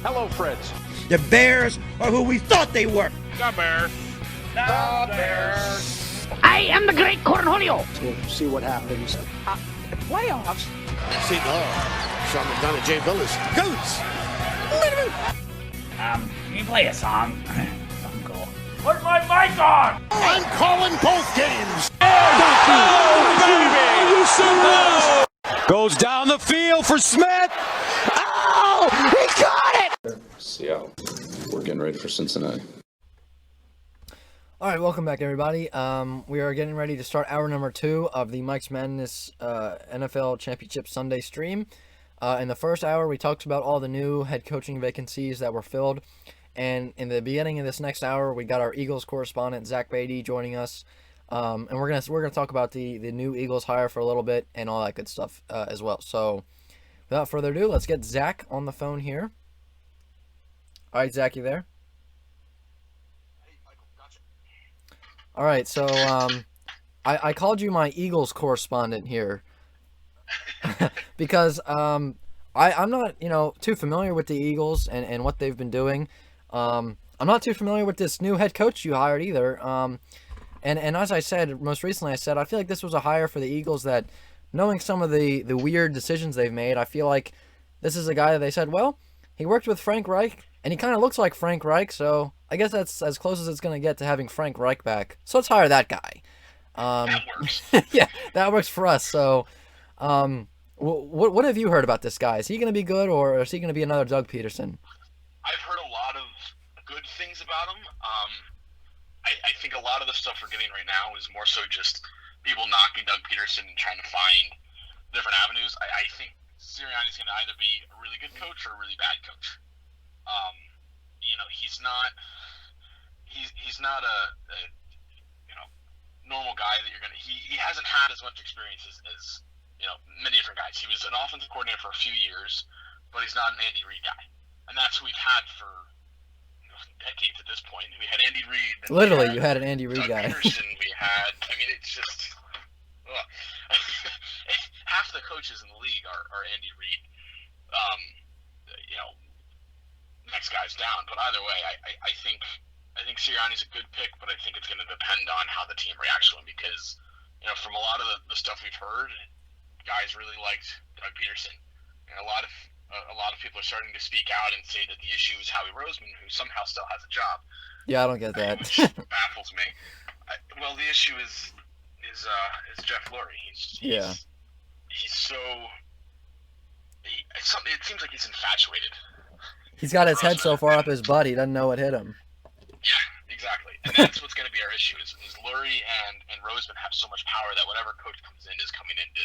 Hello, friends. The Bears are who we thought they were. The Bears. The Bears. I am the great Cornholio. We'll see what happens. Playoffs? Seton Hall. Sean McDonough, Jay Billis. Goats. Can you play a song? Something cool. Put my mic on! I'm calling both games. Oh, baby! Are you serious? Goes down the field for Smith. Oh, he got it! Seattle. We're getting ready for Cincinnati. All right, welcome back, everybody. We are getting ready to start hour number 2 of the Mike's Madness NFL Championship Sunday stream. In the first hour, we talked about all the new head coaching vacancies that were filled. And in the beginning of this next hour, we got our Eagles correspondent, Zach Beatty, joining us. And we're gonna talk about the new Eagles hire for a little bit and all that good stuff as well. So without further ado, let's get Zach on the phone here. All right, Zach, you there? All right, so I called you my Eagles correspondent here because I'm not too familiar with the Eagles and what they've been doing. I'm not too familiar with this new head coach you hired either. And as I said most recently, I said I feel like this was a hire for the Eagles that, knowing some of the weird decisions they've made, I feel like this is a guy that they said, well, he worked with Frank Reich and he kind of looks like Frank Reich, so I guess that's as close as it's going to get to having Frank Reich back. So let's hire that guy. That works. Yeah, that works for us. So what have you heard about this guy? Is he going to be good, or is he going to be another Doug Peterson? I've heard a lot of good things about him. I think a lot of the stuff we're getting right now is more so just people knocking Doug Peterson and trying to find different avenues. I think Sirianni is going to either be a really good coach or a really bad coach. He's not a normal guy that you're gonna. He hasn't had as much experience as many different guys. He was an offensive coordinator for a few years, but he's not an Andy Reid guy, and that's who we've had for decades at this point. We had Andy Reid. Literally, you had an Andy Reid Doug guy. Peterson, we had. I mean, it's just half the coaches in the league are Andy Reid. Next guy's down, but either way, I think Sirianni's a good pick, but I think it's going to depend on how the team reacts to him because, from a lot of the stuff we've heard, guys really liked Doug Peterson, and a lot of people are starting to speak out and say that the issue is Howie Roseman, who somehow still has a job. Yeah, I don't get that. Which baffles me. The issue is Jeff Lurie. It seems like he's infatuated. He's got his head so far up his butt, he doesn't know what hit him. Yeah, exactly. And that's what's going to be our issue is Lurie and Roseman have so much power that whatever coach comes in is coming into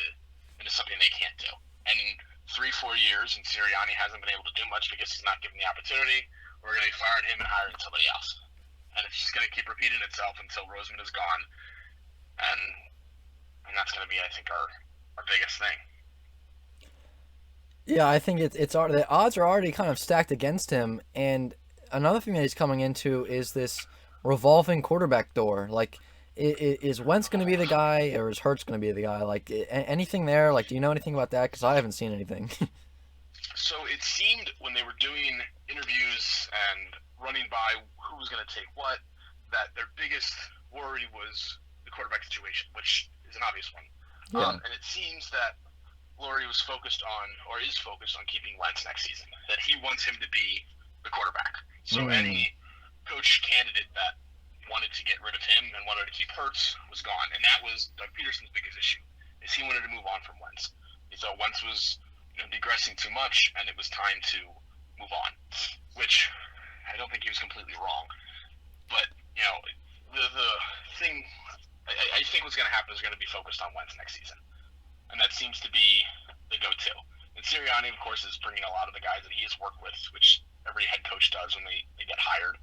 something they can't do. And in 3-4 years, and Sirianni hasn't been able to do much because he's not given the opportunity, we're going to be firing him and hiring somebody else. And it's just going to keep repeating itself until Roseman is gone. And that's going to be, I think, our biggest thing. Yeah, I think the odds are already kind of stacked against him, and another thing that he's coming into is this revolving quarterback door. Like, is Wentz going to be the guy, or is Hurts going to be the guy? Like, anything there? Like, do you know anything about that? Because I haven't seen anything. So it seemed when they were doing interviews and running by who was going to take what, that their biggest worry was the quarterback situation, which is an obvious one. Yeah. And it seems that Lurie was focused on, or is focused on, keeping Wentz next season. That he wants him to be the quarterback. So any coach candidate that wanted to get rid of him and wanted to keep Hurts was gone. And that was Doug Peterson's biggest issue, is he wanted to move on from Wentz. He thought Wentz was digressing too much, and it was time to move on, which I don't think he was completely wrong. But, the thing I think what's going to happen is going to be focused on Wentz next season. And that seems to be the go-to. And Sirianni, of course, is bringing a lot of the guys that he has worked with, which every head coach does when they get hired.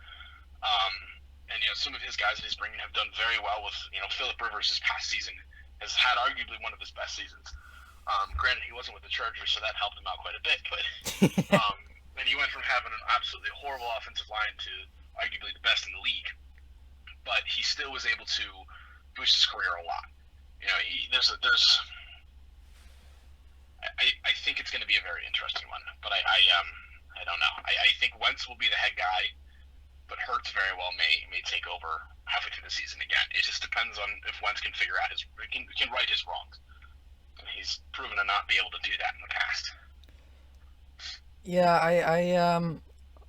And some of his guys that he's bringing have done very well with, Phillip Rivers this past season has had arguably one of his best seasons. Granted, he wasn't with the Chargers, so that helped him out quite a bit. But and he went from having an absolutely horrible offensive line to arguably the best in the league. But he still was able to boost his career a lot. I interesting one. But I don't know. I think Wentz will be the head guy, but Hurts very well may take over halfway through the season again. It just depends on if Wentz can figure out can right his wrongs. He's proven to not be able to do that in the past. Yeah,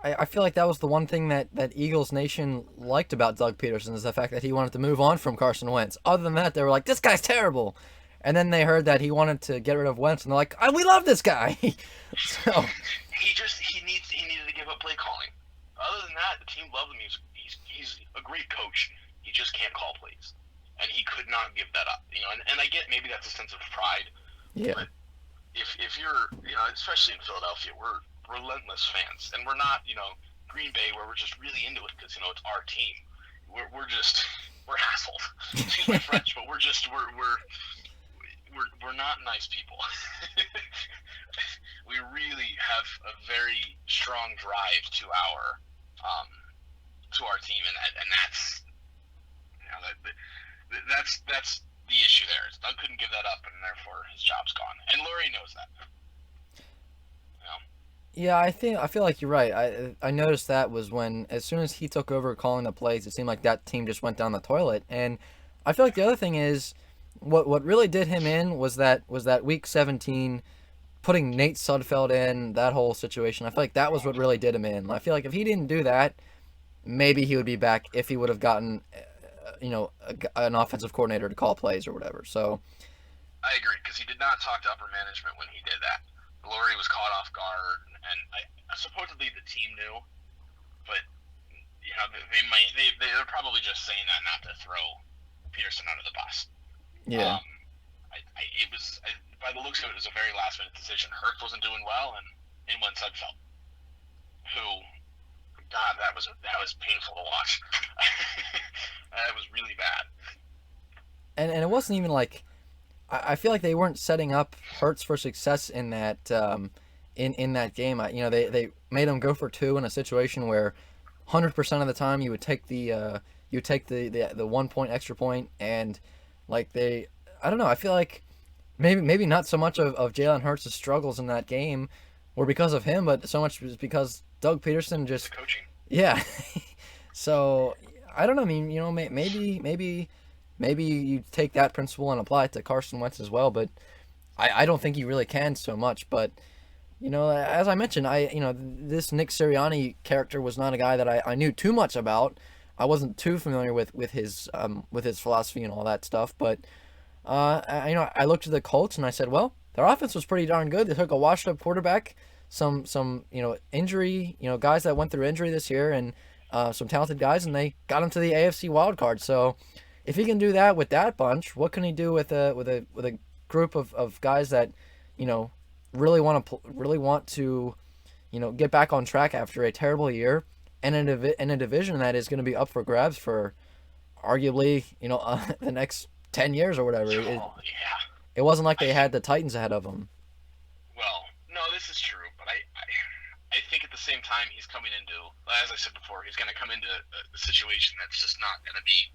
I feel like that was the one thing that Eagles Nation liked about Doug Peterson is the fact that he wanted to move on from Carson Wentz. Other than that, they were like, this guy's terrible. And then they heard that he wanted to get rid of Wentz, and they're like, we love this guy. So he needed to give up play calling. Other than that, the team loved him. He's a great coach. He just can't call plays, and he could not give that up. And I get maybe that's a sense of pride. Yeah. But if you're especially in Philadelphia, we're relentless fans, and we're not Green Bay where we're just really into it because it's our team. We're hassled. Excuse my French, but we're not nice people. We really have a very strong drive to our team, and that's the issue there. Doug couldn't give that up, and therefore his job's gone. And Lurie knows that. yeah, I feel like you're right. I noticed that was when as soon as he took over calling the plays, it seemed like that team just went down the toilet. And I feel like the other thing is what really did him in was that week 17 putting Nate Sudfeld in, that whole situation. I feel like that was what really did him in. I feel like if he didn't do that, maybe he would be back if he would have gotten an offensive coordinator to call plays or whatever. So I agree, because he did not talk to upper management when he did that. Lurie was caught off guard, and supposedly the team knew, but they're probably just saying that not to throw Peterson under the bus. yeah. By the looks of it was a very last minute decision. Hurts wasn't doing well, and in went Sudfeld, who, God, that was painful to watch. That was really bad. And it wasn't even like I feel like they weren't setting up Hurts for success in that in that game. They made him go for 2 in a situation where 100% of the time you would take the 1 point extra point, and I don't know. I feel like maybe not so much of Jalen Hurts' struggles in that game were because of him, but so much was because Doug Peterson just Coaching. Yeah. So I don't know. I mean, maybe you take that principle and apply it to Carson Wentz as well, but I don't think you really can so much. But as I mentioned, this Nick Sirianni character was not a guy that I knew too much about. I wasn't too familiar with his philosophy and all that stuff, but I looked at the Colts and I said, well, their offense was pretty darn good. They took a washed-up quarterback, some injury, guys that went through injury this year, and some talented guys, and they got him to the AFC wild card. So if he can do that with that bunch, what can he do with a group of guys that really want to get back on track after a terrible year, and in a division that is going to be up for grabs for arguably the next 10 years or whatever. It wasn't like they had the Titans ahead of them. Well, no, this is true, but I think at the same time he's coming into, as I said before, he's going to come into a situation that's just not going to be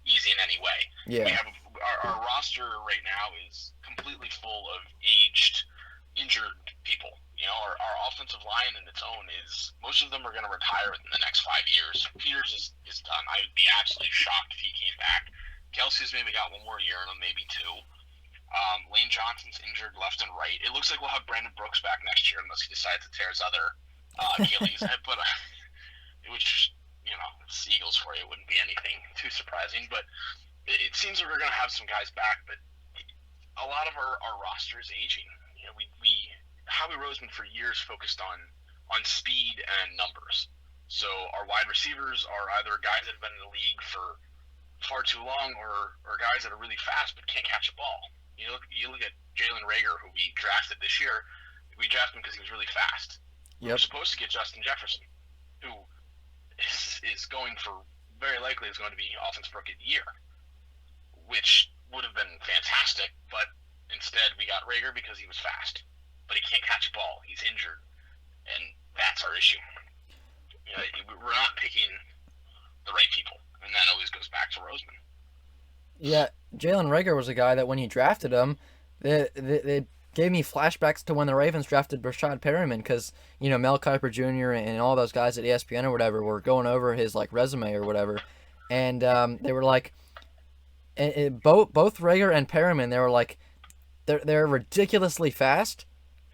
easy in any way. Yeah. We have our roster right now is completely full of aged, injured people. Our offensive line in its own is, most of them are going to retire within the next 5 years. Peters is done. I would be absolutely shocked if he came back. Kelsey's maybe got 1 more year in him, maybe 2. Lane Johnson's injured left and right. It looks like we'll have Brandon Brooks back next year unless he decides to tear his other Achilles. But which, it's Eagles for you. It wouldn't be anything too surprising. But it seems that we're going to have some guys back, but a lot of our roster is aging. Howie Roseman for years focused on speed and numbers. So our wide receivers are either guys that have been in the league for far too long or guys that are really fast but can't catch a ball. You look at Jalen Reagor, who we drafted this year. We drafted him because he was really fast. Yep. We're supposed to get Justin Jefferson, who is going for, very likely is going to be Offensive Rookie of the Year, which would have been fantastic, but instead we got Reagor because he was fast. But he can't catch a ball. He's injured, and that's our issue. We're not picking the right people, and that always goes back to Roseman. Yeah, Jalen Reagor was a guy that when you drafted him, they gave me flashbacks to when the Ravens drafted Rashad Perriman, because, you know, Mel Kiper Jr. and all those guys at ESPN or whatever were going over his, like, resume or whatever, and they were like, both Rager and Perriman, they were like, they're ridiculously fast,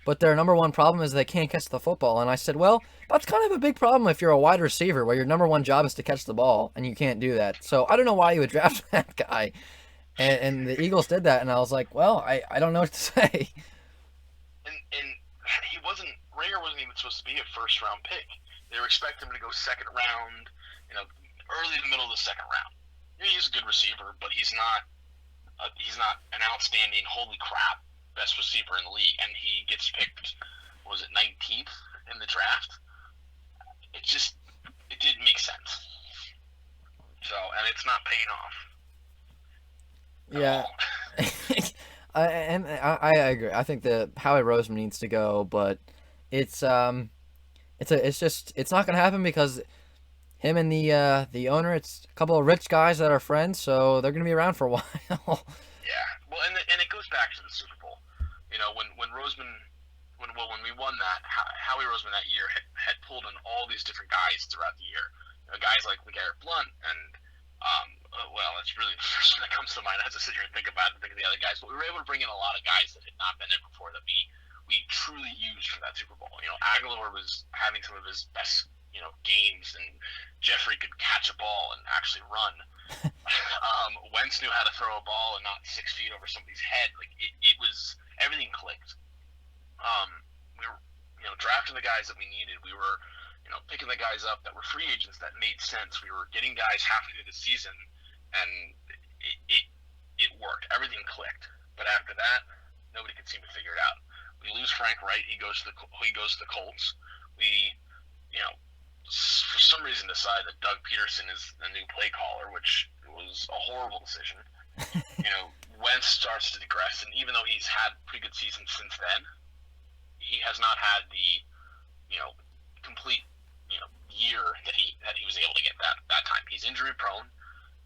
but their number one problem is they can't catch the football. And I said, well, that's kind of a big problem if you're a wide receiver, where your number one job is to catch the ball, and you can't do that. So I don't know why you would draft that guy. And the Eagles did that, and I was like, well, I don't know what to say. And Rager wasn't even supposed to be a first-round pick. They were expecting him to go second round, you know, early to middle of the second round. You know, he's a good receiver, but he's not an outstanding, holy crap, best receiver in the league. And he gets picked, was it 19th in the draft? It didn't make sense. So, and it's not paying off. Yeah. I agree. I think that Howie Roseman needs to go, but it's not gonna happen because him and the owner, it's a couple of rich guys that are friends, so they're gonna be around for a while. Yeah. Well, and it goes back to the Super Bowl. You know, when we won that, Howie Roseman that year had pulled in all these different guys throughout the year. You know, guys like LeGarrette Blount and that's really the first one that comes to mind as I sit here and think about it and think of the other guys. But we were able to bring in a lot of guys that had not been in before that we truly used for that Super Bowl. You know, Aguilar was having some of his best, you know, games, and Jeffrey could catch a ball and actually run. Wentz knew how to throw a ball and not 6 feet over somebody's head. Like it was, everything clicked. We were, you know, drafting the guys that we needed. We were, you know, picking the guys up that were free agents that made sense. We were getting guys halfway through the season, and it worked. Everything clicked. But after that, nobody could seem to figure it out. We lose Frank Wright. He goes to the Colts. We, you know, for some reason decide that Doug Peterson is the new play caller, which was a horrible decision. You know, Wentz starts to digress, and even though he's had pretty good seasons since then, he has not had the, you know, complete, you know, year that he was able to get that time. He's injury prone.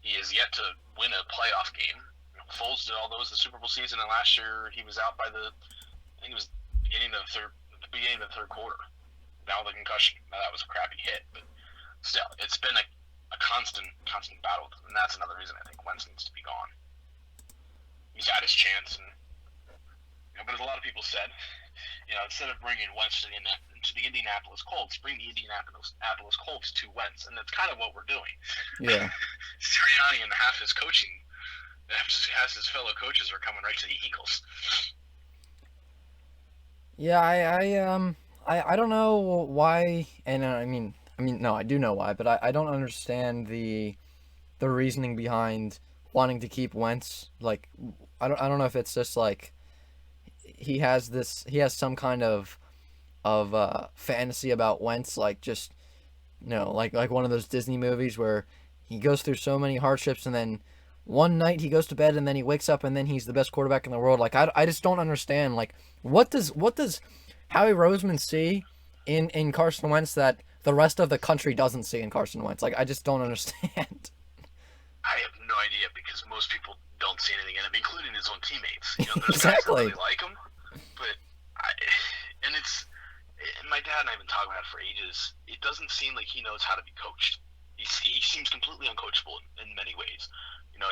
He is yet to win a playoff game. You know, Foles did all those the Super Bowl season, and last year he was out by I think it was beginning of the third quarter. Now the concussion. Now that was a crappy hit, but still, it's been a constant battle, and that's another reason I think Wentz needs to be gone. He's had his chance, and you know, but as a lot of people said, you know, instead of bringing Wentz to the Indianapolis Colts, bring the Indianapolis Colts to Wentz, and that's kind of what we're doing. Yeah. Sirianni and half his fellow coaches are coming right to the Eagles. Yeah, I don't know why, and I mean, no, I do know why, but I don't understand the reasoning behind wanting to keep Wentz. Like, I don't know if it's just like he has some kind of fantasy about Wentz, like just, you know, like one of those Disney movies where he goes through so many hardships and then one night he goes to bed and then he wakes up and then he's the best quarterback in the world. Like, I just don't understand. Like, what does Howie Roseman see in Carson Wentz that the rest of the country doesn't see in Carson Wentz? Like, I just don't understand. I have no idea, because most people don't see anything in him, including his own teammates. You know, there's Exactly. guys that really like him, but my dad and I have been talking about it for ages. It doesn't seem like he knows how to be coached. He seems completely uncoachable in many ways. You know,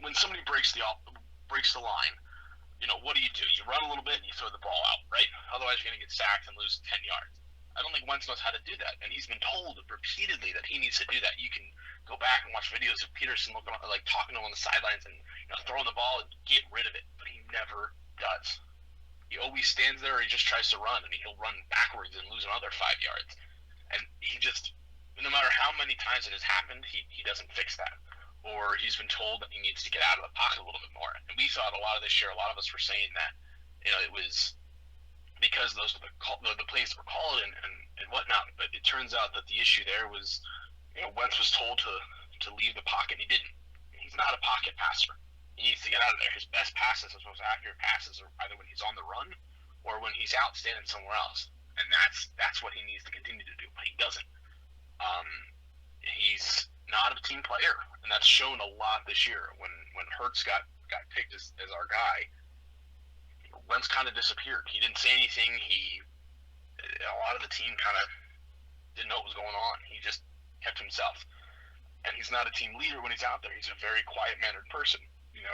when somebody breaks the line, you know, what do? You run a little bit and you throw the ball out, right? Otherwise, you're going to get sacked and lose 10 yards. I don't think Wentz knows how to do that, and he's been told repeatedly that he needs to do that. You can go back and watch videos of Peterson talking to him on the sidelines and, you know, throwing the ball and get rid of it, but he never does. He always stands there, or he just tries to run, and he'll run backwards and lose another 5 yards. And he just, no matter how many times it has happened, he doesn't fix that. Or he's been told that he needs to get out of the pocket a little bit more. And we thought a lot of this year, a lot of us were saying that, you know, it was because those are the plays that were called and whatnot. But it turns out that the issue there was, you know, Wentz was told to leave the pocket, and he didn't. He's not a pocket passer. He needs to get out of there. His best passes, his most accurate passes, are either when he's on the run or when he's out standing somewhere else. And that's what he needs to continue to do, but he doesn't. He's not a team player, and that's shown a lot this year. When Hurts got picked as our guy, Wentz kind of disappeared. He didn't say anything. A lot of the team kind of didn't know what was going on. He just kept himself. And he's not a team leader when he's out there. He's a very quiet-mannered person.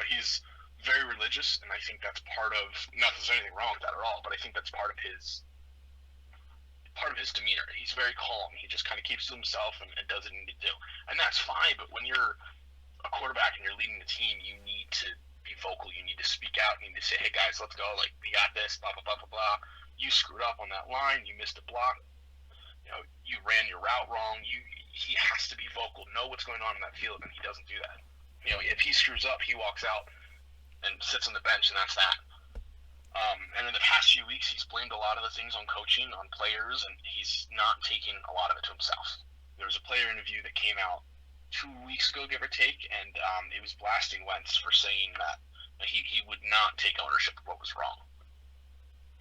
He's very religious, and I think that's part of, not that there's anything wrong with that at all, but I think that's part of his demeanor. He's very calm. He just kind of keeps to himself and does what he needs to do. And that's fine, but when you're a quarterback and you're leading the team, you need to be vocal. You need to speak out. You need to say, hey, guys, let's go. Like, we got this, blah, blah, blah, blah, blah. You screwed up on that line. You missed a block. You ran your route wrong. He has to be vocal, know what's going on in that field, and he doesn't do that. If he screws up, he walks out and sits on the bench, and that's that. And in the past few weeks, he's blamed a lot of the things on coaching, on players, and he's not taking a lot of it to himself. There was a player interview that came out 2 weeks ago, give or take, and it was blasting Wentz for saying that he would not take ownership of what was wrong.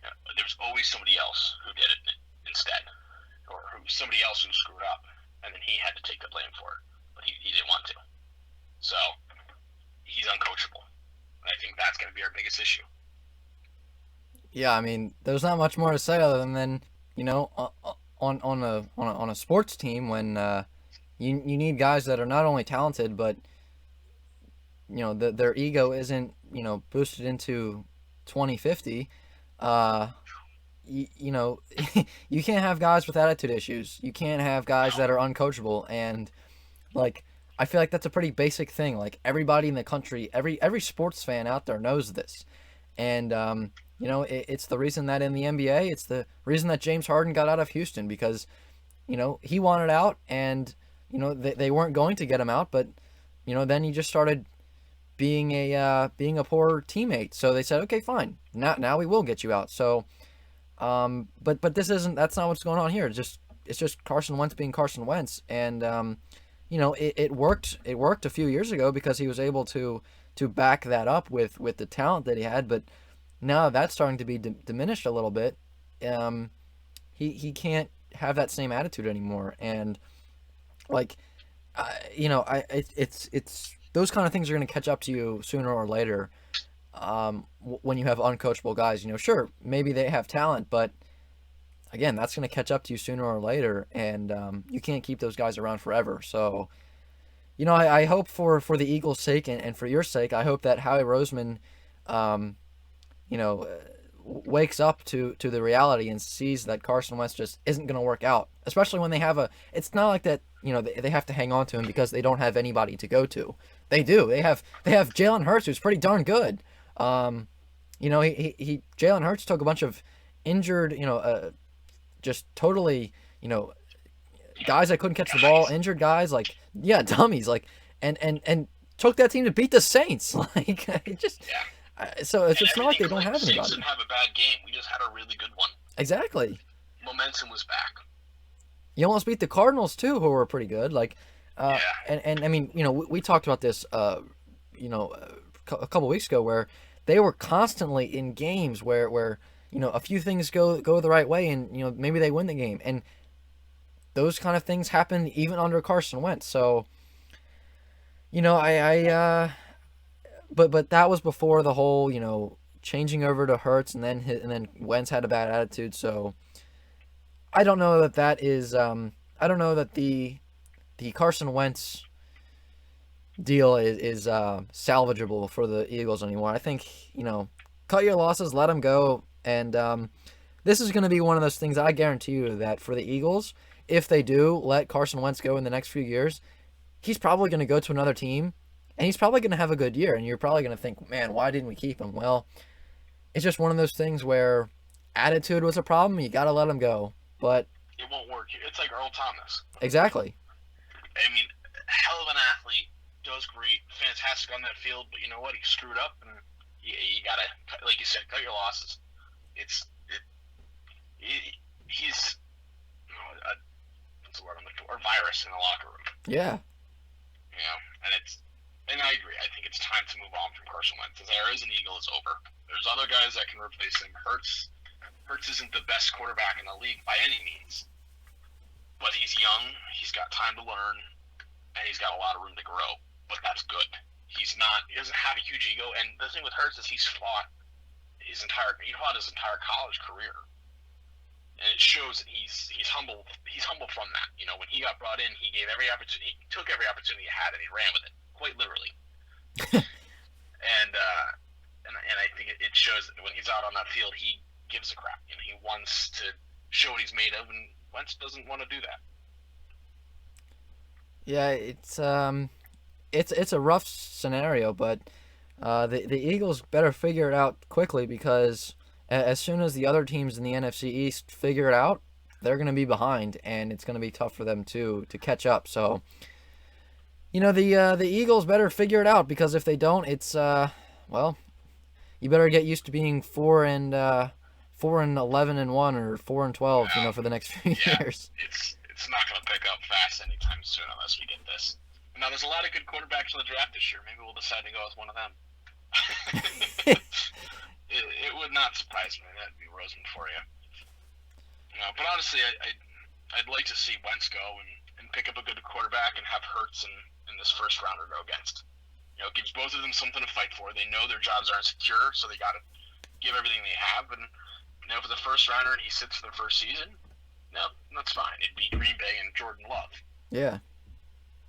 There was always somebody else who did it instead, or somebody else who screwed up, and then he had to take the blame for it, but he didn't want to. So he's uncoachable, and I think that's going to be our biggest issue. Yeah, I mean, there's not much more to say other than on a sports team when you need guys that are not only talented but their ego isn't boosted into 2050. You can't have guys with attitude issues. You can't have guys that are uncoachable, and I feel like that's a pretty basic thing. Like, everybody in the country, every sports fan out there knows this, and it's the reason that in the NBA, it's the reason that James Harden got out of Houston, because he wanted out, and they weren't going to get him out, but then he just started being a poor teammate. So they said, okay, fine, now we will get you out. So, but that's not what's going on here. It's just Carson Wentz being Carson Wentz, and it worked a few years ago because he was able to back that up with the talent that he had, but now that's starting to be diminished a little bit. He can't have that same attitude anymore, and it's those kind of things are going to catch up to you sooner or later. When you have uncoachable guys, sure, maybe they have talent, but again, that's going to catch up to you sooner or later, and you can't keep those guys around forever. So, I hope for the Eagles' sake and for your sake, I hope that Howie Roseman, wakes up to the reality and sees that Carson Wentz just isn't going to work out, especially when they have it's not like that, they have to hang on to him because they don't have anybody to go to. They do. They have Jalen Hurts, who's pretty darn good. Jalen Hurts took a bunch of injured, just totally, guys that couldn't catch the ball, injured guys, dummies, and took that team to beat the Saints. So it's not like they don't have anybody. Saints didn't have a bad game. We just had a really good one. Exactly. Momentum was back. You almost beat the Cardinals too, who were pretty good. And I mean, we talked about this, a couple weeks ago, where they were constantly in games where a few things go the right way, and maybe they win the game, and those kind of things happen even under Carson Wentz. So, but that was before the whole changing over to Hurts, and then Wentz had a bad attitude. So I don't know that is I don't know that the Carson Wentz deal is salvageable for the Eagles anymore. I think cut your losses, let them go, and this is going to be one of those things. I guarantee you that for the Eagles, if they do let Carson Wentz go in the next few years, he's probably going to go to another team, and he's probably going to have a good year, and you're probably going to think, man, why didn't we keep him? Well, it's just one of those things where attitude was a problem. You got to let him go, but it won't work. It's like Earl Thomas. Exactly. I mean, hell of an athlete, does great, fantastic on that field, but you know what? He screwed up, and you got to, like you said, cut your losses. He's what's the word I'm looking for? A virus in the locker room. Yeah. And I agree. I think it's time to move on from Carson Wentz. His era as an Eagle is over. There's other guys that can replace him. Hurts isn't the best quarterback in the league by any means, but he's young. He's got time to learn, and he's got a lot of room to grow. But that's good. He doesn't have a huge ego. And the thing with Hurts is he's fought he fought his entire college career. And it shows that he's humble. He's humble from that. You know, when he got brought in, he gave every opportunity. He took every opportunity he had, and he ran with it, quite literally. and I think it shows that when he's out on that field, he gives a crap. You know, he wants to show what he's made of, and Wentz doesn't want to do that. Yeah, it's a rough scenario, but the Eagles better figure it out quickly, because as soon as the other teams in the NFC East figure it out, they're going to be behind, and it's going to be tough for them to catch up. So, you know, the Eagles better figure it out, because if they don't, it's well, you better get used to being 4-11-1 or 4-12, you know, for the next few years. It's not going to pick up fast anytime soon unless we get this. Now, there's a lot of good quarterbacks in the draft this year. Maybe we'll decide to go with one of them. It would not surprise me. That'd be Rosen for you. But honestly, I'd like to see Wentz go and pick up a good quarterback and have Hurts in this first rounder go against. You know, it gives both of them something to fight for. They know their jobs aren't secure, so they got to give everything they have. And you know, for the first rounder and he sits for the first season, no, that's fine. It'd be Green Bay and Jordan Love. Yeah.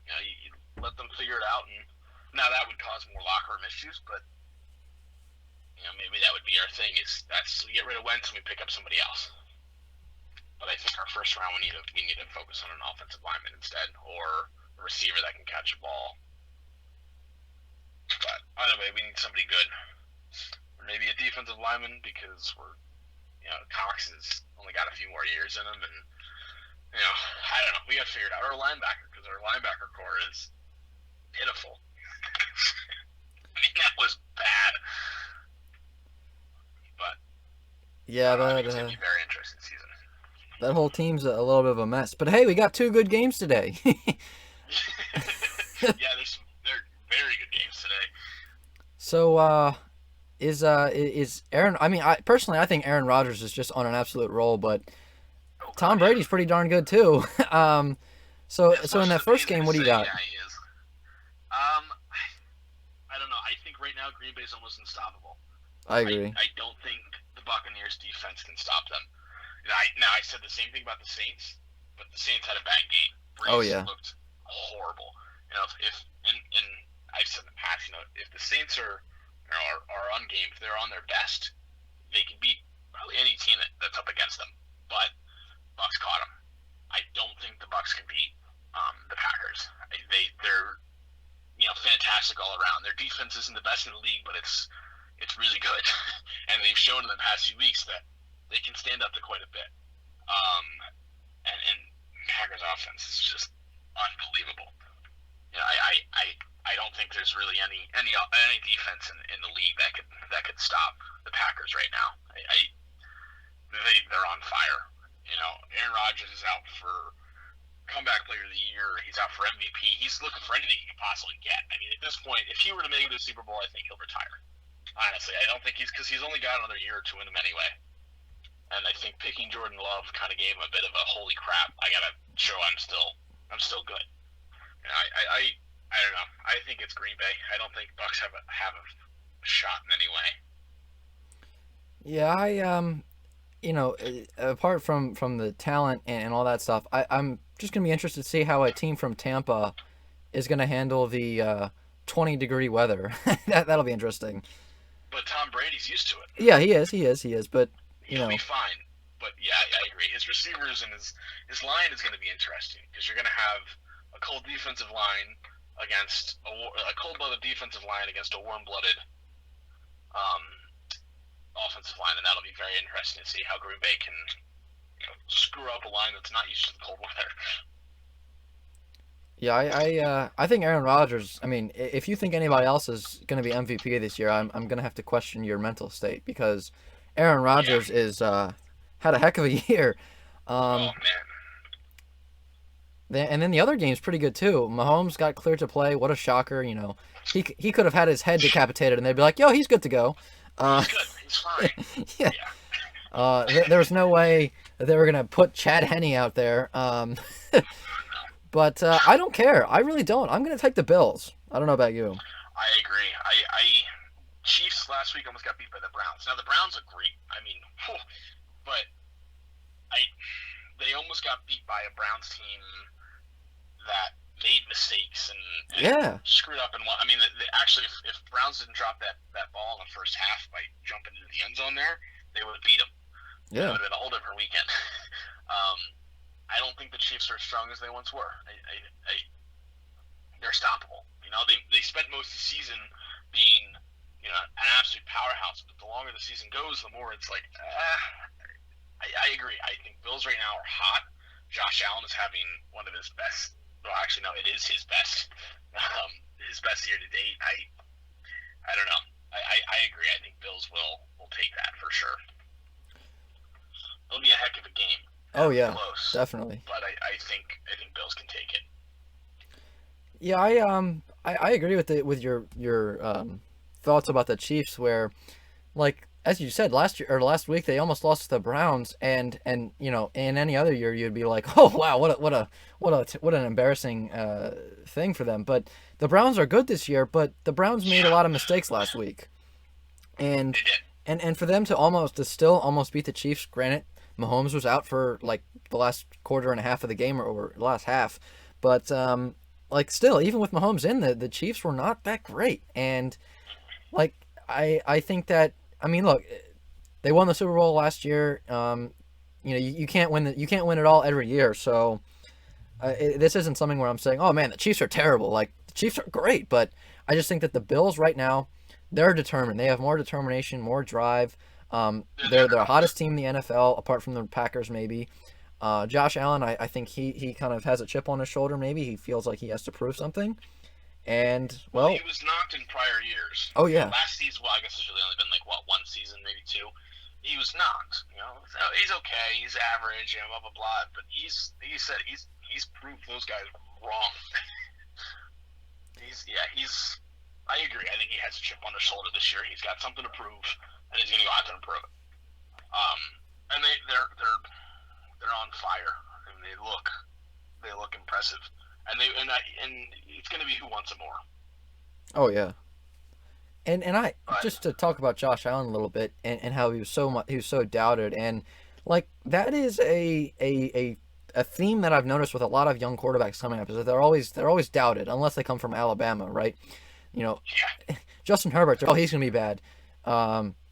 You know, you let them figure it out, and now that would cause more locker room issues, but you know, maybe that would be our thing. We get rid of Wentz and we pick up somebody else. But I think our first round we need to focus on an offensive lineman instead, or a receiver that can catch a ball. But either way, we need somebody good, or maybe a defensive lineman, because Cox has only got a few more years in him, and I don't know. We got to figure it out. Or a linebacker, because our linebacker core is pitiful. I mean, that was bad. But yeah, it's going to be a very interesting season. That whole team's a little bit of a mess. But hey, we got 2 good games today. Yeah, they're very good games today. So, is Aaron? I mean, I think Aaron Rodgers is just on an absolute roll, but Tom Brady's pretty darn good too. So in that first game, what do you got? Yeah, he is. I don't know. I think right now Green Bay's almost unstoppable. I agree. I don't think the Buccaneers defense can stop them. Now I said the same thing about the Saints, but the Saints had a bad game. Breeze looked horrible. You know, and I've said in the past, if the Saints are on game, if they're on their best, they can beat probably any team that's up against them. But Bucs caught them. I don't think the Bucs can beat the Packers. They're fantastic all around. Their defense isn't the best in the league, but it's really good, and they've shown in the past few weeks that they can stand up to quite a bit. And Packers offense is just unbelievable. I don't think there's really any defense in the league that could stop the Packers right now. They're on fire. Aaron Rodgers is out for comeback player of the year. He's out for MVP. He's looking for anything he can possibly get. I mean, at this point, if he were to make it to the Super Bowl, I think he'll retire. Honestly, I don't think because he's only got another year or two in him anyway. And I think picking Jordan Love kind of gave him a bit of a holy crap. I gotta show I'm still good. I don't know. I think it's Green Bay. I don't think Bucs have a shot in any way. Yeah, apart from the talent and all that stuff, I'm just gonna be interested to see how a team from Tampa is gonna handle the 20-degree weather. That'll be interesting. But Tom Brady's used to it. Yeah, he is. But he'll be fine. But yeah, I agree. His receivers and his line is going to be interesting, because you're going to have a cold defensive line against a cold-blooded defensive line against a warm-blooded offensive line, and that'll be very interesting to see how Green Bay can screw up a line that's not used to the cold weather. Yeah, I think Aaron Rodgers. I mean, if you think anybody else is going to be MVP this year, I'm going to have to question your mental state, because Aaron Rodgers had a heck of a year. Oh man! And then the other game's pretty good too. Mahomes got cleared to play. What a shocker! He could have had his head decapitated, and they'd be like, "Yo, he's good to go." He's good. He's fine. Yeah. There was no way that they were going to put Chad Henne out there. But I don't care. I really don't. I'm going to take the Bills. I don't know about you. I agree. Chiefs last week almost got beat by the Browns. Now the Browns are great. I mean, but they almost got beat by a Browns team that made mistakes and screwed up. And I mean, actually, if Browns didn't drop that ball in the first half by jumping into the end zone there, they would have beat them. Yeah, it would have been a whole different weekend. I don't think the Chiefs are as strong as they once were. They're stoppable. You know, they spent most of the season being, you know, an absolute powerhouse. But the longer the season goes, the more it's like, I agree. I think Bills right now are hot. Josh Allen is having one of his best. Well, actually, no, it is his best. His best year to date. I don't know. I agree. I think Bills will take that for sure. It'll be a heck of a game. Oh yeah, close, definitely. But I think Bills can take it. Yeah, I agree with your thoughts about the Chiefs, where, like, as you said, last week they almost lost to the Browns, and you know, in any other year you'd be like, oh wow, what an embarrassing thing for them. But the Browns are good this year, but the Browns made a lot of mistakes last week, and for them to still almost beat the Chiefs. Granted, Mahomes was out for like the last quarter and a half of the game, or last half, but like, still, even with Mahomes in, the Chiefs were not that great. And like, I think that, I mean, look, they won the Super Bowl last year. You know, you can't win it all every year. So this isn't something where I'm saying, oh man, the Chiefs are terrible. Like, the Chiefs are great, but I just think that the Bills right now, they're determined. They have more determination, more drive. They're the hottest team in the NFL, apart from the Packers maybe. Josh Allen, I think he kind of has a chip on his shoulder. Maybe he feels like he has to prove something. And well, he was knocked in prior years. Oh yeah. Last season, well, I guess it's really only been like one season, maybe two. He was knocked. You know, so he's okay. He's average, and blah blah blah. But he said he's proved those guys wrong. I agree. I think he has a chip on his shoulder this year. He's got something to prove, and he's gonna go out there and prove it. And they're on fire. I mean, they look impressive. And it's going to be who wants it more. Oh yeah. And just to talk about Josh Allen a little bit, and how he was so doubted, and like, that is a theme that I've noticed with a lot of young quarterbacks coming up, is that they're always doubted unless they come from Alabama, right? You know, Justin Herbert, he's going to be bad.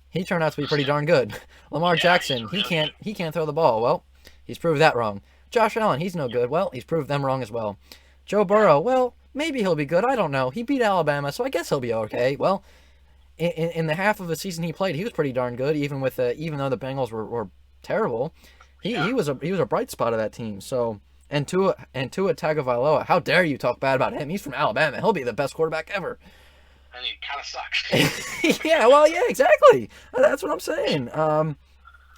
He turned out to be pretty darn good. Lamar Jackson, he can't throw the ball. Well, he's proved that wrong. Josh Allen, he's no good. Well, he's proved them wrong as well. Joe Burrow, well, maybe he'll be good. I don't know. He beat Alabama, so I guess he'll be okay. Well, in the half of the season he played, he was pretty darn good. Even though the Bengals were terrible, he was a bright spot of that team. So, and Tua Tagovailoa, how dare you talk bad about him? He's from Alabama. He'll be the best quarterback ever. And he kind of sucks. Yeah, well, yeah, exactly. That's what I'm saying.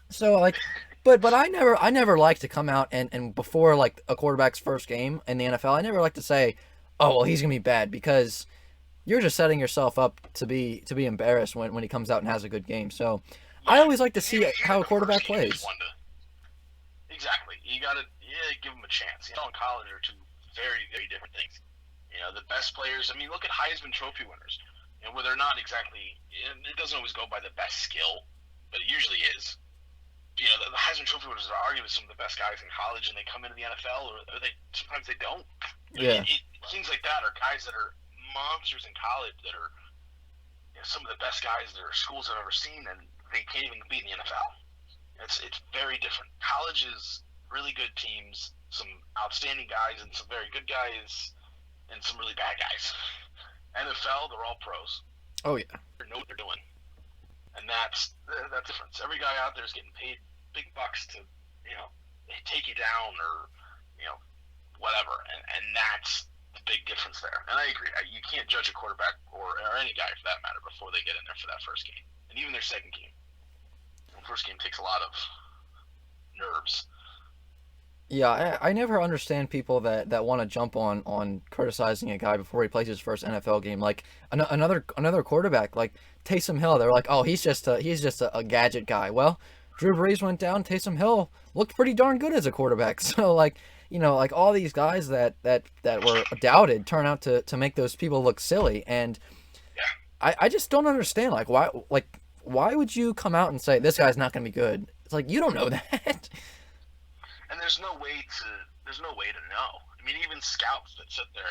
So like, but I never like to come out and before like a quarterback's first game in the NFL, I never like to say, oh well, he's gonna be bad, because you're just setting yourself up to be embarrassed when he comes out and has a good game. So I always like to see how a quarterback plays. Exactly. You gotta give him a chance. You know, in college are two very, very different things. You know, the best players, I mean, look at Heisman Trophy winners. You know, where they're not exactly, it doesn't always go by the best skill, but it usually is. You know, the Heisman Trophy winners are arguably some of the best guys in college, and they come into the NFL, or sometimes they don't. Yeah. Things like that are guys that are monsters in college, that are, you know, some of the best guys that our schools have ever seen, and they can't even compete in the NFL. It's very different. College is really good teams, some outstanding guys, and some very good guys, and some really bad guys. NFL, they're all pros. Oh yeah. They know what they're doing, and that's the difference. Every guy out there is getting paid big bucks to, you know, take you down, or, you know, whatever, and that's the big difference there. And I agree. You can't judge a quarterback or any guy for that matter before they get in there for that first game, and even their second game. The first game takes a lot of nerves. Yeah, I never understand people that want to jump on criticizing a guy before he plays his first NFL game. Like another quarterback, like Taysom Hill, they're like, oh, he's just a gadget guy. Well, Drew Brees went down. Taysom Hill looked pretty darn good as a quarterback. So like, you know, like all these guys that were doubted turn out to make those people look silly. And I just don't understand. Like, why would you come out and say this guy's not going to be good? It's like, you don't know that. And there's no way to know. I mean, even scouts that sit there,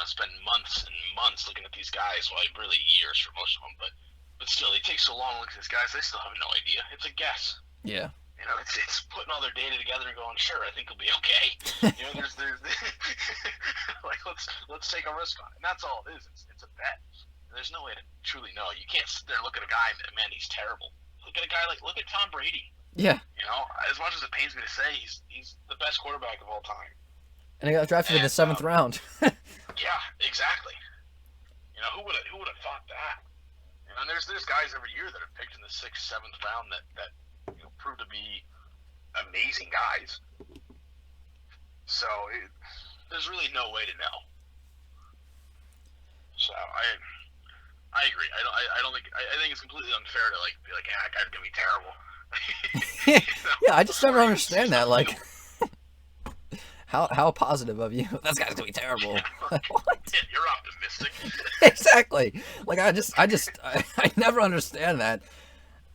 spend months and months looking at these guys. Well, really years for most of them, but still, they take so long to look at these guys. They still have no idea. It's a guess. Yeah. It's putting all their data together and going, sure, I think he'll be okay. There's like let's take a risk on it, and that's all it is. It's a bet. And there's no way to truly know. You can't sit there and look at a guy and man, he's terrible. Look at a guy look at Tom Brady. Yeah. As much as it pains me to say, he's the best quarterback of all time. And he got drafted in the 7th round. Yeah, exactly. Who would have thought that? And there's guys every year that are picked in the 6th, 7th round that prove to be amazing guys. So there's really no way to know. So I agree. I don't think I think it's completely unfair to be like, yeah, that guy's gonna be terrible. Yeah, I just never understand that. Like, how positive of you? That guy's gonna be terrible. What? Yeah, you're optimistic. Exactly. Like, I never understand that.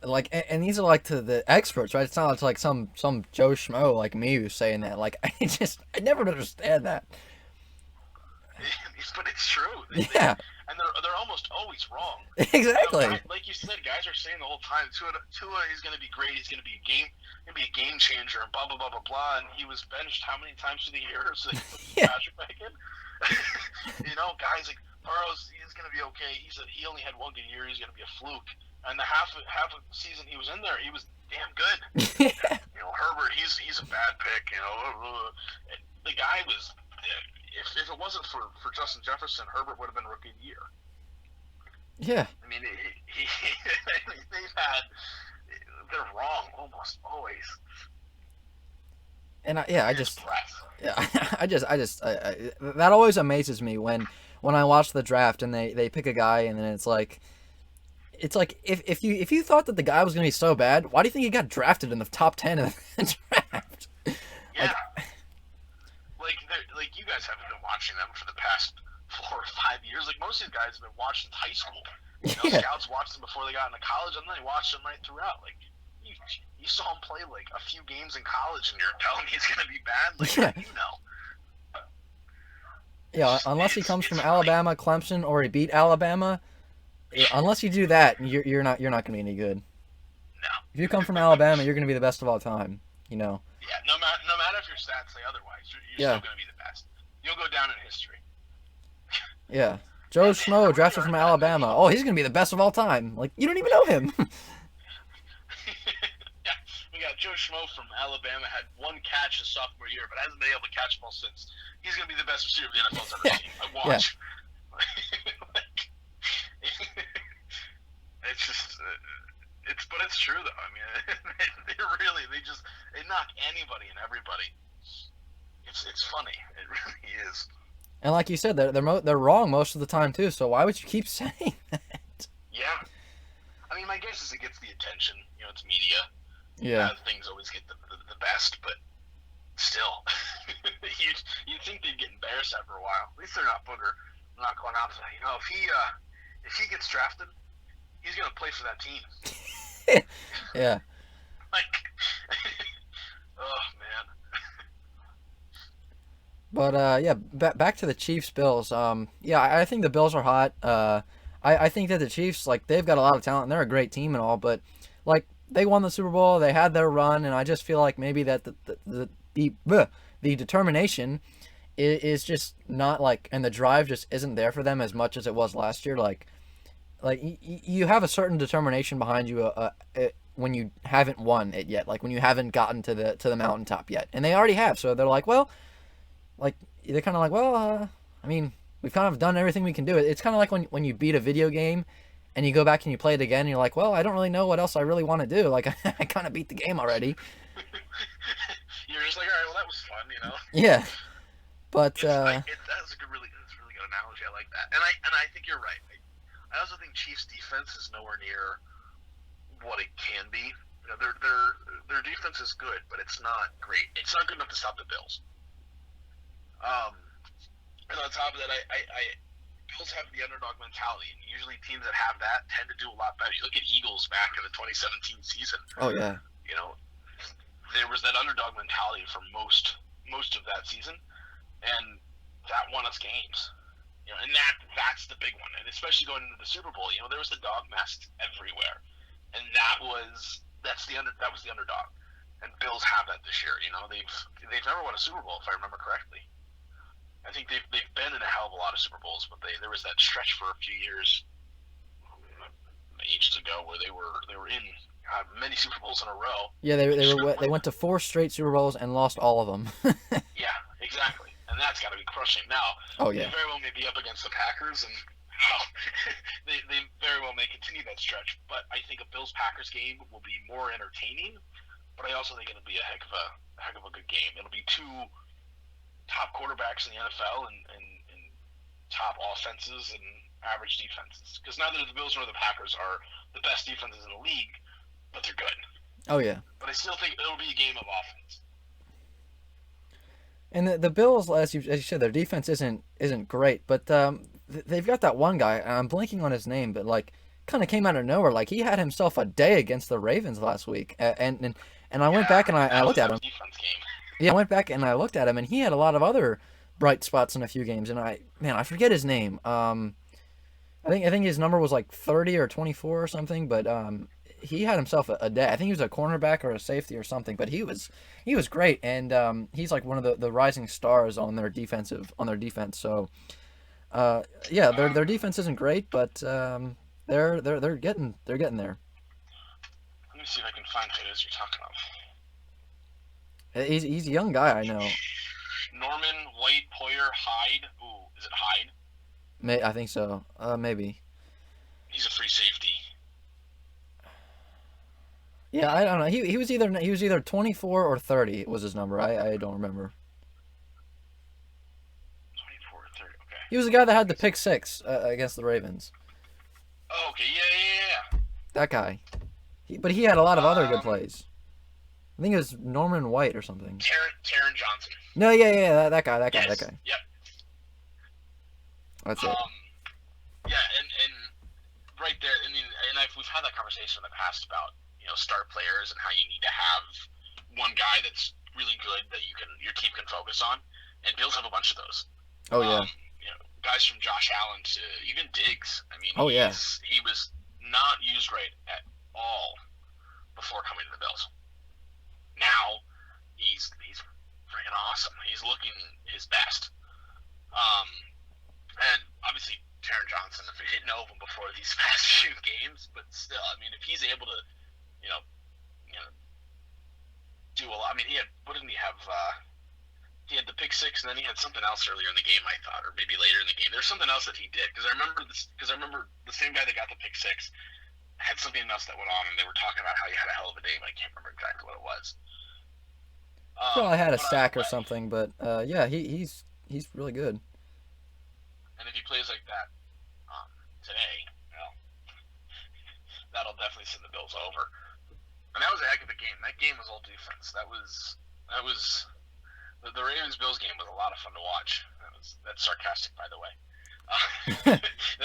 Like, and these are like to the experts, right? It's not like some Joe Schmo like me who's saying that. Like, I never understand that. But it's true. Yeah. And they're almost always wrong. Exactly. Like you said, guys are saying the whole time, Tua is going to be great. He's going to be a game changer, and blah blah blah blah blah. And he was benched how many times through the year? So they put Patrick back in. Guys like Burrow's, he's going to be okay. He only had one good year. He's going to be a fluke. And the half of the season he was in there, he was damn good. Yeah. Herbert, he's a bad pick. The guy was. If it wasn't for Justin Jefferson, Herbert would have been Rookie of the Year. Yeah. I mean, they're wrong almost always. And that always amazes me when I watch the draft and they pick a guy and then it's like if you thought that the guy was gonna be so bad, why do you think he got drafted in the top 10 of the draft? Yeah. Like you guys haven't been watching them for the past 4 or 5 years. Like most of these guys have been watched since high school. Scouts watched them before they got into college, and then they watched them right throughout. Like you saw him play like a few games in college, and you're telling me he's going to be bad. Like Yeah, unless he comes from Alabama, Clemson, or he beat Alabama. Unless you do that, you're not going to be any good. No. If you come from Alabama, you're going to be the best of all time. Yeah, no matter if your stats say otherwise, you're still going to be the best. You'll go down in history. Yeah. Joe Schmo, drafted from Alabama. Oh, he's going to be the best of all time. Like, you don't even know him. Yeah, we got Joe Schmo from Alabama, had one catch his sophomore year, but hasn't been able to catch a ball since. He's going to be the best receiver the NFL's ever seen. I watch. It's just... But it's true though. I mean, they knock anybody and everybody. It's funny. It really is. And like you said, they're wrong most of the time too. So why would you keep saying that? Yeah. I mean, my guess is it gets the attention. It's media. Yeah. Things always get the best, but still, you'd think they'd get embarrassed after a while. At least they're not going out to if he gets drafted, he's going to play for that team. Yeah. Oh man. But back to the Chiefs Bills. I think the Bills are hot. I think that the Chiefs, like, they've got a lot of talent and they're a great team and all, but like, they won the Super Bowl, they had their run, and I just feel like maybe that the determination is just not like, and the drive just isn't there for them as much as it was last year. Like you have a certain determination behind you when you haven't won it yet, like when you haven't gotten to the mountaintop yet, and they already have. So they're like, well, like they're kind of like, well, I mean, we've kind of done everything we can do. It's kind of like when you beat a video game and you go back and you play it again, and you're like, well, I don't really know what else I really want to do. Like I kind of beat the game already. You're just like, all right, well, that was fun, Yeah, but that's a really good analogy. I like that, and I think you're right. I also think Chiefs defense is nowhere near what it can be. Their defense is good, but it's not great. It's not good enough to stop the Bills. And on top of that, Bills have the underdog mentality, and usually teams that have that tend to do a lot better. You look at Eagles back in the 2017 season. Oh yeah. You know, there was that underdog mentality for most of that season, and that won us games. You know, and that's the big one, and especially going into the Super Bowl. You know, there was the dog nest everywhere, and that was the underdog. And Bills have that this year. You know, they've never won a Super Bowl, if I remember correctly. I think they've been in a hell of a lot of Super Bowls, but there was that stretch for a few years, ages ago, where they were in many Super Bowls in a row. Yeah, they went to 4 straight Super Bowls and lost all of them. Yeah, exactly, and that's got to be crushing. Now, oh yeah, they very well may be up against the Packers, and they very well may continue that stretch. But I think a Bills-Packers game will be more entertaining. But I also think it'll be a heck of a good game. It'll be 2 top quarterbacks in the NFL and top offenses and average defenses. Because neither the Bills nor the Packers are the best defenses in the league, but they're good. Oh yeah. But I still think it'll be a game of offense. And the Bills, as you said, their defense isn't great, but they've got that one guy. I'm blanking on his name, but like kind of came out of nowhere. Like he had himself a day against the Ravens last week, and I went back and I looked at him. Defense game. Yeah, I went back and I looked at him, and he had a lot of other bright spots in a few games. And I forget his name. I think his number was like 30 or 24 or something. But he had himself a day. I think he was a cornerback or a safety or something. But he was great, and he's like one of the rising stars on their defense. So yeah, their defense isn't great, but they're getting there. Let me see if I can find who it is you're talking about. He's a young guy, I know. Norman White Poyer Hyde. Ooh, is it Hyde? I think so. Maybe. He's a free safety. Yeah, I don't know. He was either 24 or 30 was his number. I don't remember. 24 or 30. Okay. He was the guy that had the pick 6 against the Ravens. Oh, okay. Yeah. That guy. But he had a lot of other good plays. I think it was Norman White or something. Taron Johnson. No, yeah, that guy. Yes. Yep. That's it. Yeah, and right there, I mean, we've had that conversation in the past about, you know, star players and how you need to have one guy that's really good that your team can focus on, and Bills have a bunch of those. Oh yeah. You know, guys from Josh Allen to even Diggs. I mean, he was not used right at all before coming to the Bills. Now he's freaking awesome. He's looking his best. And obviously Taron Johnson, if we didn't know of him before these past few games, but still, I mean, if he's able to, you know, do a lot. I mean, what didn't he have? He had the pick 6, and then he had something else earlier in the game, I thought, or maybe later in the game. There's something else that he did because I remember the same guy that got the pick 6 had something else that went on, and they were talking about how he had a hell of a day, but I can't remember exactly what it was. Well, I had a sack or something, but yeah, he's really good. And if he plays like that today, well, that'll definitely send the Bills over. And that was a heck of a game. That game was all defense. That was the Ravens-Bills game was a lot of fun to watch. That's sarcastic, by the way.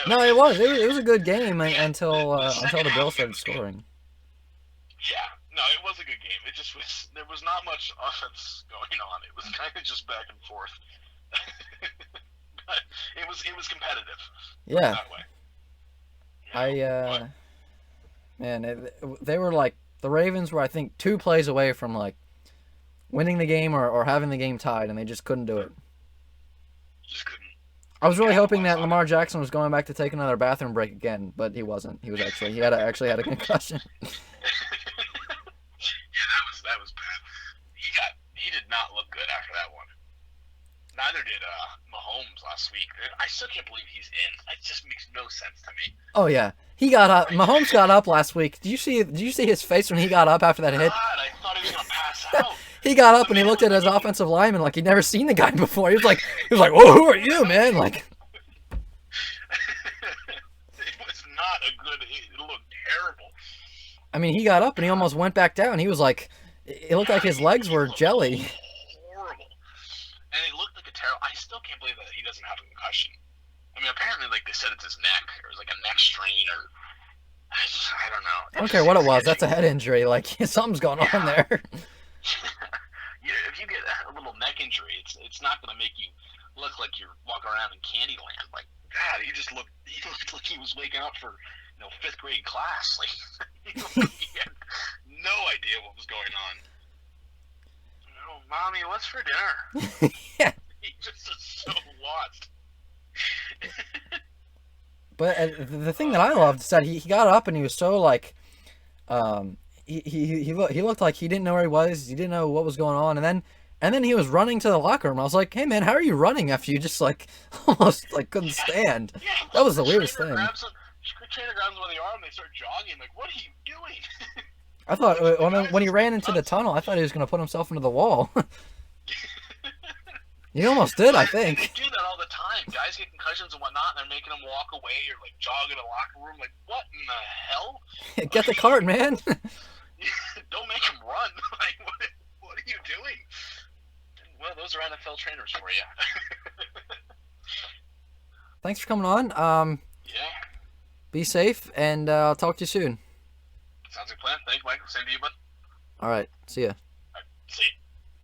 No, it was. It was a good game until the Bills started scoring. Yeah, no, it was a good game. It just was. There was not much offense going on. It was kind of just back and forth. But it was competitive. Yeah. That way. Man, they were like the Ravens were, I think, 2 plays away from like winning the game or having the game tied, and they just couldn't do it. Just couldn't. I was really hoping that Lamar Jackson was going back to take another bathroom break again, but he wasn't. He actually had a concussion. Yeah, that was bad. He did not look good after that one. Neither did Mahomes last week. I still can't believe he's in. It just makes no sense to me. Oh yeah, he got up. Mahomes got up last week. Did you see his face when he got up after that hit? God, I thought he was gonna pass out. He got up and he looked at his offensive lineman like he'd never seen the guy before. He was like, "Whoa, who are you, man?" Like, it was not a good. It looked terrible. I mean, he got up and he almost went back down. He was like, it looked like his legs were jelly. Horrible. And it looked like a terrible. I still can't believe that he doesn't have a concussion. I I mean, apparently, like, they said it's his neck, or it was like a neck strain, or I don't know. I don't care what it was. That's a head injury. Like, something's going on there. Yeah, if you get a little neck injury, it's not going to make you look like you're walking around in Candyland. Like, God, he looked like he was waking up for, 5th grade class. Like, he had no idea what was going on. Mommy, what's for dinner? Yeah. He just is so lost. But the thing that I loved is that he got up and he was so like, he looked like he didn't know where he was. He didn't know what was going on, and then he was running to the locker room. I was like, hey man, how are you running after you just like almost like couldn't stand? Yeah, That was the weirdest thing. Trainer grabs him by the arm. They start jogging. Like, what are you doing? I thought when he ran into the tunnel, I thought he was gonna put himself into the wall. He almost did, I think. They do that all the time. Guys get concussions and whatnot, and they're making them walk away or like jog in a locker room. Like, what in the hell? Get the cart, man. Don't make them run. Like, what are you doing? Well, those are NFL trainers for you. Thanks for coming on. Yeah. Be safe, and I'll talk to you soon. Sounds like a plan. Thank you, Michael. Same to you, bud. All right. See ya. All right. See you.